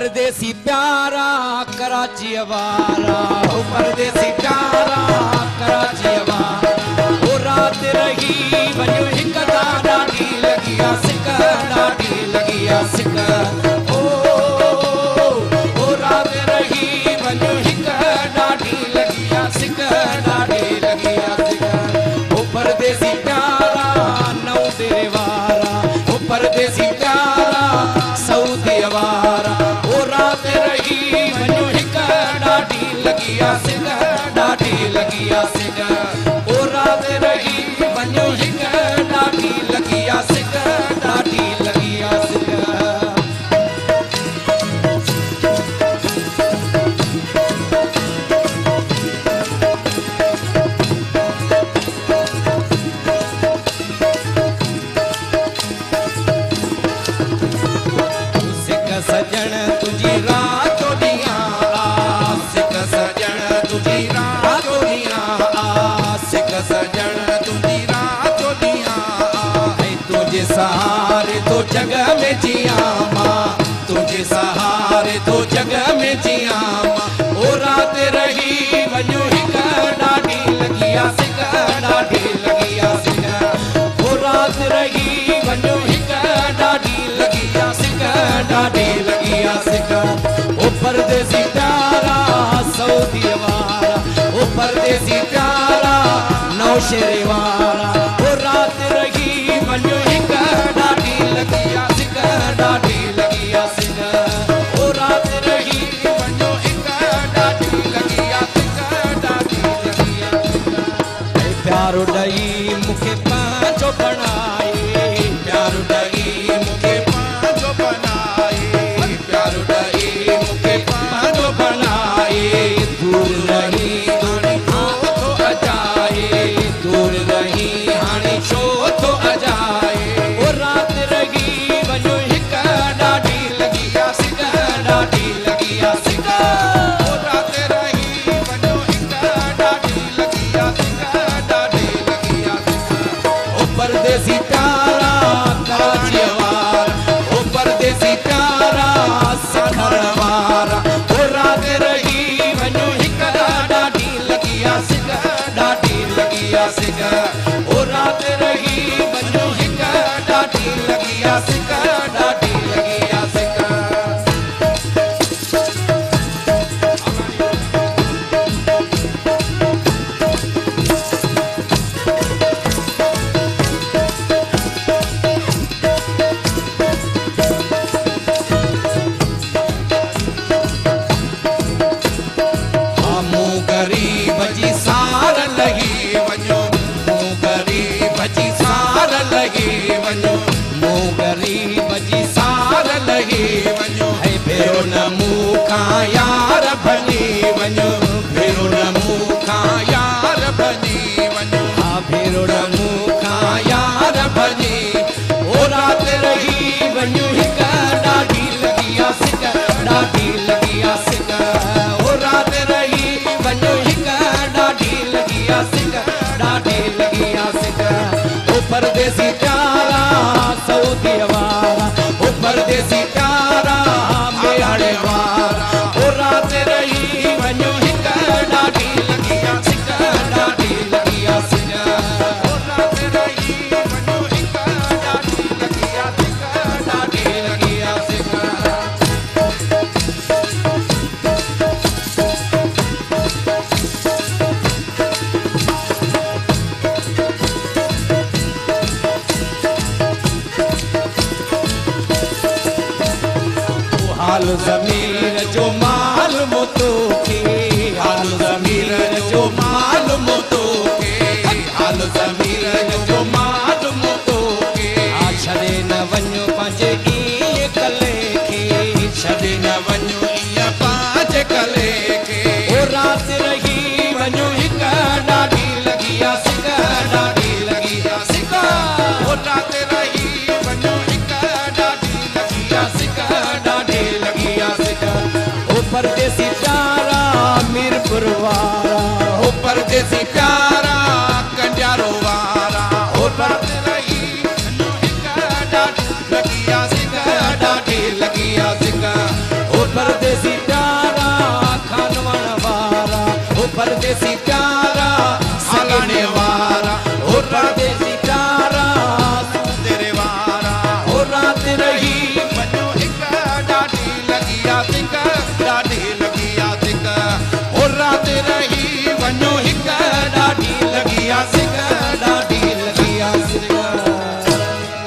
परदेसी प्यारा कराची वारा, ओ परदेसी प्यारा कराची वारा, ओ रात रही वञो हिक ॾाढी लगी आ सिक, ॾाढी लगी आ सिक, ओ रात रही वञो हिक ॾाढी लगी आ सिक, ॾाढी लगी आ सिक, ओ परदेसी प्यारा नौ तेरे वारा, ओ परदेसी प्यारा सऊदी वारा, ओ रात रही वञो हिक ॾाढी लगी आ सिक, ॾाढी लगी आ सिक, ओ रात रही वञो हिक ॾाढी लगी आ सिक, ॾाढी लगी आ सिक। सजण तुझी रात ॾींहं सिक सजण तुझी रात ॾींहं सिक सजण तुझी रात ॾींहं तुझे सहारे तो जग में जिया मां, तुझे सहारे तो जग में जिया मां, ओ रात रही वञो हिक ॾाढी लगी आ सिक, ॾाढी लगी आ सिक, ओ रात रही वञो हिक ॾाढी लगी आ सिक, ॾाढी लगी आ सिक, ओ परदेसी प्यारा सऊदी वारा, ओ परदेसी प्यारा नौशेरे वारा, ओ रात रही वञो हिक ॾाढी लगी आ सिक, ॾाढी लगी आ सिक, ओ रात रही वञो हिक ॾाढी लगी आ सिक, ॾाढी लगी आ सिक, प्यारो ॾई मूंखे पंहिंजो बणाए, प्यारो ॾई मूंखे पंहिंजो बनाए, प्यारो ॾई मूंखे पंहिंजो बनाए, दूर रही हाणे छो थो अजाए, दूर रही हाणे छो थो अजाए, ओ रात रही वञो हिक ॾाढी लगी आ सिक, ॾाढी लगी आ सिक, ओ रात रही वञो हिक ॾाढी लगी आ सिक, ॾाढी लगी आ सिक, ओ परदेसी प्यारा कराची वारा, ओ परदेसी प्यारा सखर वारा, ओ रात रही वञो हिक ॾाढी लगी आ सिक, ॾाढी लगी आ सिक, ओ रात रही वञो हिक ॾाढी लगी आ सिक, ॾाढी लगी आ सिक। गरीब जी सार लगी वञो, मूं गरीब जी सार लगी वञो, मूं गरीब जी सार लगी वञो, है भेरो न मूं खां यार बनी वञो, भेरो न मूं खां यार बनी वञो, हा भेरो न मूं खां यार बनी, ओ रात रही वञो हिक ॾाढी लगी आ सिक, ॾाढी लगी आ सिक, ओ रात रही वञो हिक ॾाढी लगी आ सिक, ॾाढी लगी आ सिक, ओ परदेसी प्यारा सऊदी वारा, ओ परदेसी प्यारा मेहाड़े वारा, ओ रात रही वञो हिक ॾाढी लगी आ सिक, ॾाढी लगी आ सिक, ओ रात रही वञो हिक ॾाढी लगी आ सिक, ॾाढी लगी आ सिक। हाल ज़मीर जो मालूम तोखे, हाल ज़मीर जो मालूम तोखे, हाल ज़मीर जो मालूम तोखे, छॾे न वञो पंहिंजे ईअं कले खे, छॾे न वञो ईअं पंहिंजे कले खे, ओ रात रही वञो हिक ॾाढी लगी आ सिक, ॾाढी लगी आ सिक, ओ रात रही वञो हिक ॾाढी लगी आ सिक, ॾाढी लगी आ सिक, ओ परदेसी प्यारा मीरपुर वारा, ओ परदेसी प्यारा कंडियारो वारा, ओ रात रही वञो हिक ॾाढी लगी आ सिक, ॾाढी लगी आ सिक, ओ देसी प्यार